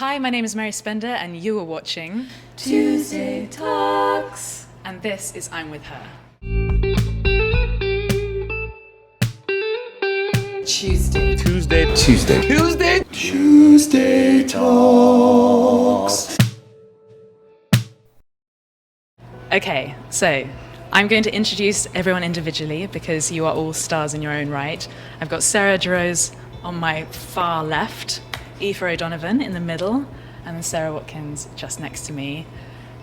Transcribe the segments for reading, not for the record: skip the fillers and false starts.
Hi, my name is Mary Spender, and you are watching Tuesday Talks. And this is I'm With Her. Tuesday Talks. Okay, so I'm going to introduce everyone individually because you are all stars in your own right. I've got Sarah Jarose on my far left, Aoife O'Donovan in the middle, and then Sarah Watkins just next to me.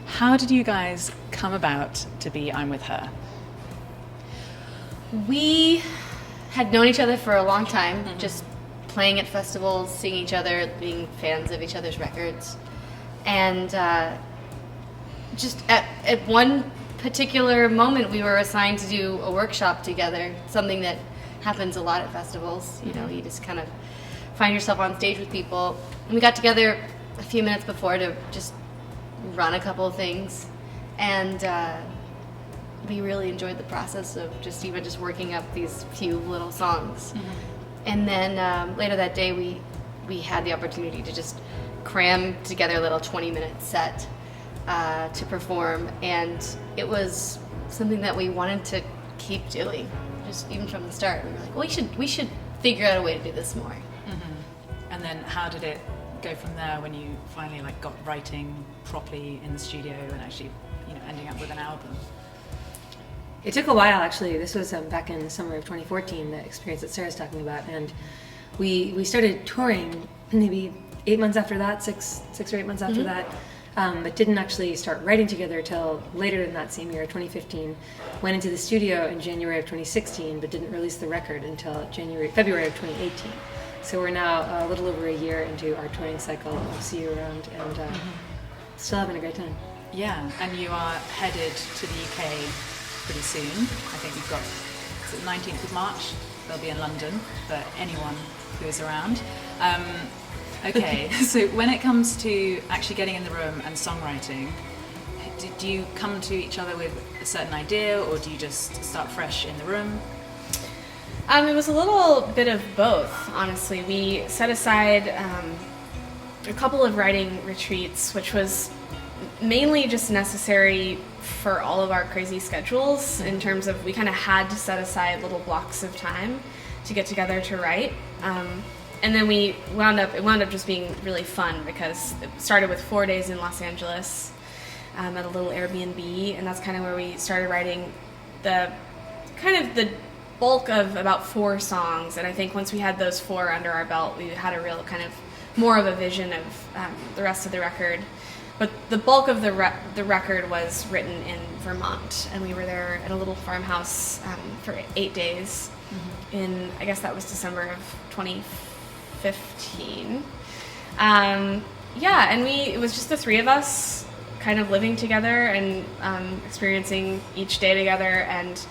How did you guys come about to be I'm With Her? We had known each other for a long time, just playing at festivals, seeing each other, being fans of each other's records. And just at one particular moment, we were assigned to do a workshop together, something that happens a lot at festivals. You know, you just kind of find yourself on stage with people. And we got together a few minutes before to just run a couple of things. And we really enjoyed the process of just working up these few little songs. And then later that day, we had the opportunity to just cram together a little 20-minute set to perform, and it was something that we wanted to keep doing, just even from the start. We were like, well, we should figure out a way to do this more. And then how did it go from there when you finally got writing properly in the studio and actually ending up with an album? It took a while, actually. This was back in the summer of 2014, the experience that Sarah's talking about, and we started touring maybe 8 months after that, six or 8 months after that, but didn't actually start writing together till later in that same year, 2015. Went into the studio in January of 2016, but didn't release the record until February of 2018. So we're now a little over a year into our touring cycle. I'll see you around, and still having a great time. Yeah, and you are headed to the UK pretty soon. I think you've got, is it 19th of March? They'll be in London for anyone who is around. Okay, so when it comes to actually getting in the room and songwriting, do you come to each other with a certain idea, or do you just start fresh in the room? It was a little bit of both, honestly. We set aside a couple of writing retreats, which was mainly just necessary for all of our crazy schedules, in terms of we kind of had to set aside little blocks of time to get together to write. And then it wound up just being really fun, because it started with 4 days in Los Angeles at a little Airbnb, and that's kind of where we started writing the bulk of about 4 songs. And I think once we had those 4 under our belt, we had a real kind of more of a vision of the rest of the record. But the bulk of the record was written in Vermont, and we were there at a little farmhouse for 8 days in, I guess that was December of 2015. And it was just the 3 of us kind of living together and experiencing each day together, and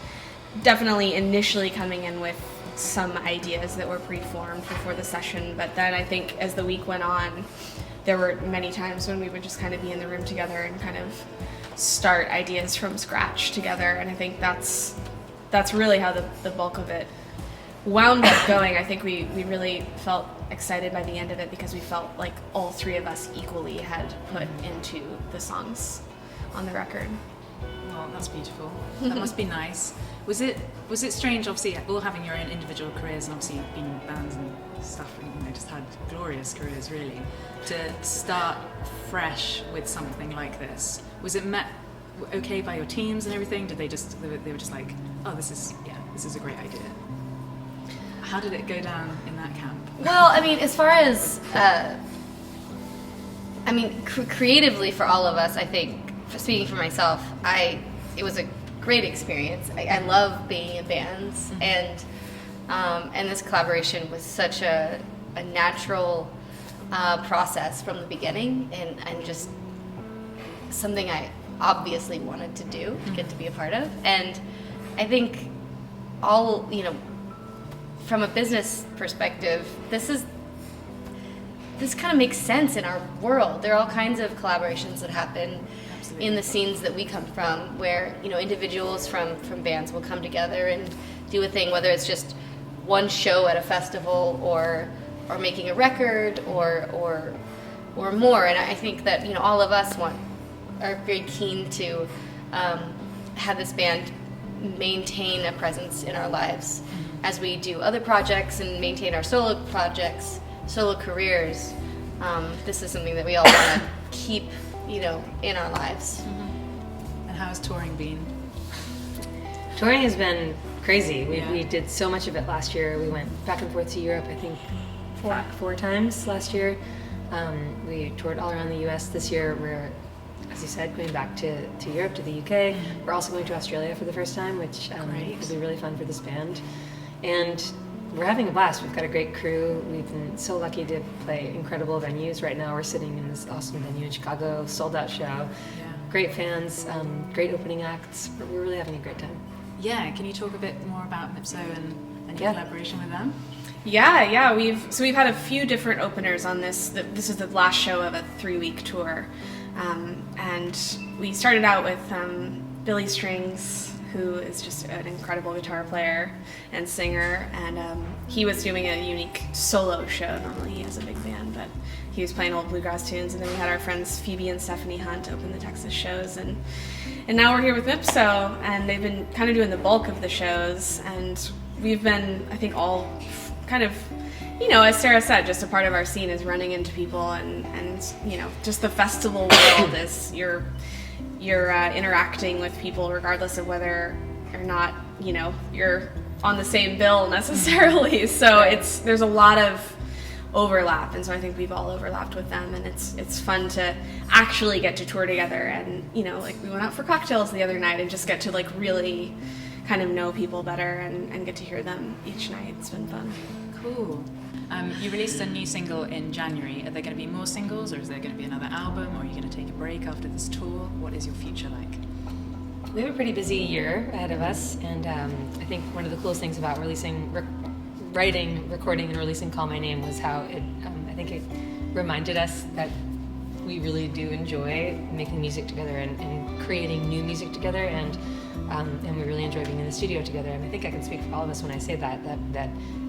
definitely initially coming in with some ideas that were pre-formed before the session. But then I think as the week went on, there were many times when we would just kind of be in the room together and kind of start ideas from scratch together. And I think that's really how the bulk of it wound up going. I think we really felt excited by the end of it, because we felt like all 3 of us equally had put into the songs on the record. Well, that's beautiful. That must be nice. Was it strange, obviously, all having your own individual careers, and obviously being in bands and stuff, and just had glorious careers, really, to start fresh with something like this? Was it met okay by your teams and everything? Did they were just like, oh, this is a great idea? How did it go down in that camp? Well, I mean, as far as creatively for all of us, I think, speaking for myself, it was a great experience. I love being in bands, and this collaboration was such a natural process from the beginning, and just something I obviously wanted to do, get to be a part of. And I think from a business perspective, this kind of makes sense in our world. There are all kinds of collaborations that happen in the scenes that we come from, where individuals from bands will come together and do a thing, whether it's just one show at a festival or making a record or or more. And I think that, you know, all of us are very keen to have this band maintain a presence in our lives as we do other projects and maintain our solo projects, solo careers. This is something that we all want to keep, you know, in our lives. And how's touring been? Touring has been crazy. Yeah. We did so much of it last year. We went back and forth to Europe, I think, four times last year. We toured all around the U.S. This year. We're, as you said, going back to Europe, to the UK. We're also going to Australia for the first time, which will be really fun for this band. And we're having a blast. We've got a great crew. We've been so lucky to play incredible venues. Right now we're sitting in this awesome venue in Chicago, sold-out show. Yeah. Great fans, great opening acts. We're really having a great time. Yeah, can you talk a bit more about Mipso and your collaboration with them? Yeah, we've had a few different openers on this. This is the last show of a 3-week tour, and we started out with Billy Strings, who is just an incredible guitar player and singer, and he was doing a unique solo show. Normally he has a big band, but he was playing old bluegrass tunes, and then we had our friends Phoebe and Stephanie Hunt open the Texas shows, and now we're here with Mipso, and they've been kind of doing the bulk of the shows, and we've been, I think, all kind of, you know, as Sarah said, just a part of our scene is running into people, and you know, just the festival world is you're interacting with people regardless of whether or not, you know, you're on the same bill necessarily. So there's a lot of overlap, and so I think we've all overlapped with them, and it's fun to actually get to tour together. And you know, like, we went out for cocktails the other night and just get to like really kind of know people better and get to hear them each night. It's been fun. Cool. You released a new single in January. Are there going to be more singles, or is there going to be another album, or are you going to take a break after this tour? What is your future like? We have a pretty busy year ahead of us, and I think one of the coolest things about writing, recording, and releasing Call My Name was how I think it reminded us that we really do enjoy making music together and creating new music together, and we really enjoy being in the studio together. And I think I can speak for all of us when I say that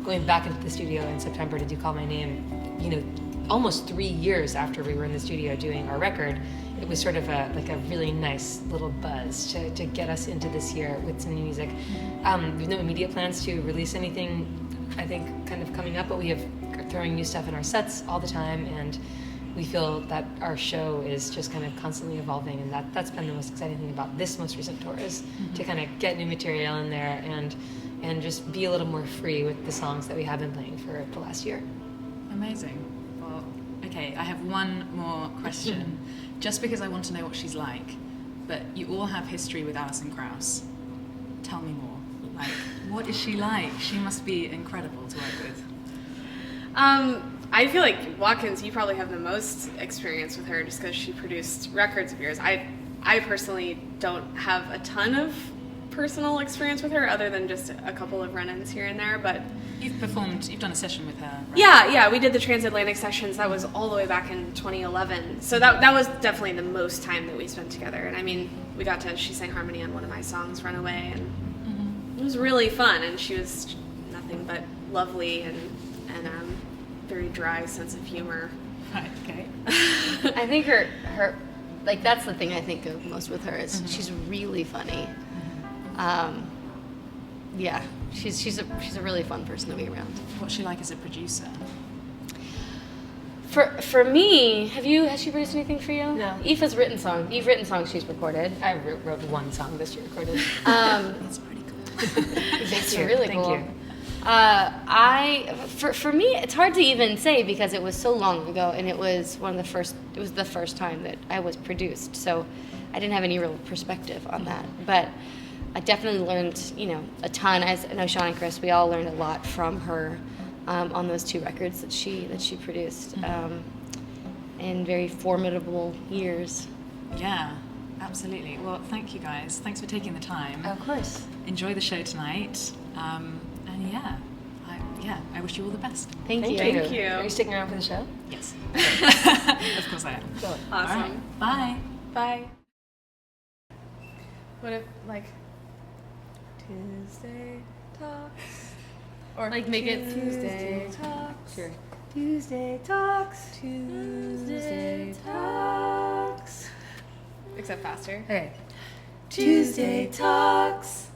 going back into the studio in September to do Call My Name, you know, almost 3 years after we were in the studio doing our record, it was sort of a really nice little buzz to get us into this year with some new music. We have no immediate plans to release anything, I think, kind of coming up, but we have throwing new stuff in our sets all the time, and we feel that our show is just kind of constantly evolving, and that's been the most exciting thing about this most recent tour, is to kind of get new material in there and just be a little more free with the songs that we have been playing for the last year. Amazing. Well, okay, I have one more question, just because I want to know what she's like. But you all have history with Alison Krauss. Tell me more. Like, what is she like? She must be incredible to work with. I feel like, Watkins, you probably have the most experience with her just because she produced records of yours. I personally don't have a ton of personal experience with her other than just a couple of run-ins here and there, but You've done a session with her, right? Yeah, we did the transatlantic sessions. That was all the way back in 2011. So that was definitely the most time that we spent together. And I mean, she sang harmony on one of my songs, Runaway, and it was really fun. And she was nothing but lovely and very dry sense of humor. Right, okay. I think her like, that's the thing I think of most with her is she's really funny. Yeah, she's a really fun person to be around. What's she like as a producer? For me, has she produced anything for you? No. Aoife's written songs. You've written songs she's recorded. I wrote one song this year recorded. That's pretty cool. It's really Thank cool. you. For me, it's hard to even say because it was so long ago, and it was the first time that I was produced, so I didn't have any real perspective on that. But I definitely learned, a ton. As I know, Sean and Chris, we all learned a lot from her on those 2 records that she produced in very formidable years. Yeah, absolutely. Well, thank you guys. Thanks for taking the time. Of course. Enjoy the show tonight. And I wish you all the best. Thank you. Thank you. Are you sticking around for the show? Yes. Of course I am. Awesome. All right. Bye. Bye. What if, like, Tuesday talks? Or Like, make it Tuesday talks. Sure. Tuesday Talks. Tuesday Talks. Except faster. Okay. Tuesday Talks.